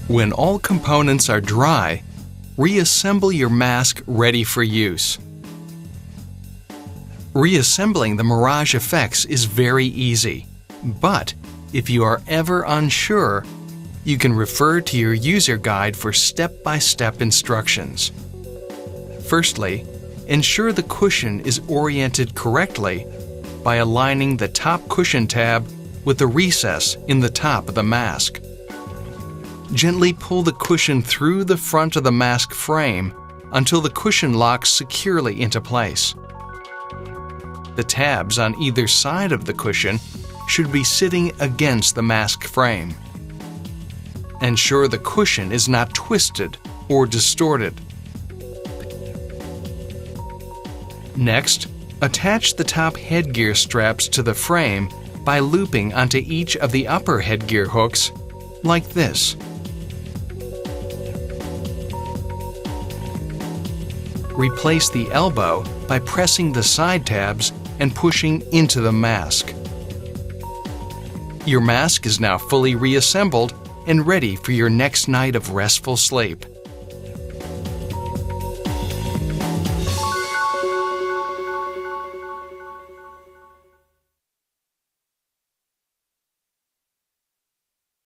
When all components are dry, reassemble your mask ready for use. Reassembling the Mirage FX is very easy, but if you are ever unsure, you can refer to your user guide for step-by-step instructions. Firstly, ensure the cushion is oriented correctly by aligning the top cushion tab with the recess in the top of the mask. Gently pull the cushion through the front of the mask frame until the cushion locks securely into place. The tabs on either side of the cushion should be sitting against the mask frame. Ensure the cushion is not twisted or distorted. Next, attach the top headgear straps to the frame by looping onto each of the upper headgear hooks, like this. Replace the elbow by pressing the side tabs and pushing into the mask. Your mask is now fully reassembled and ready for your next night of restful sleep.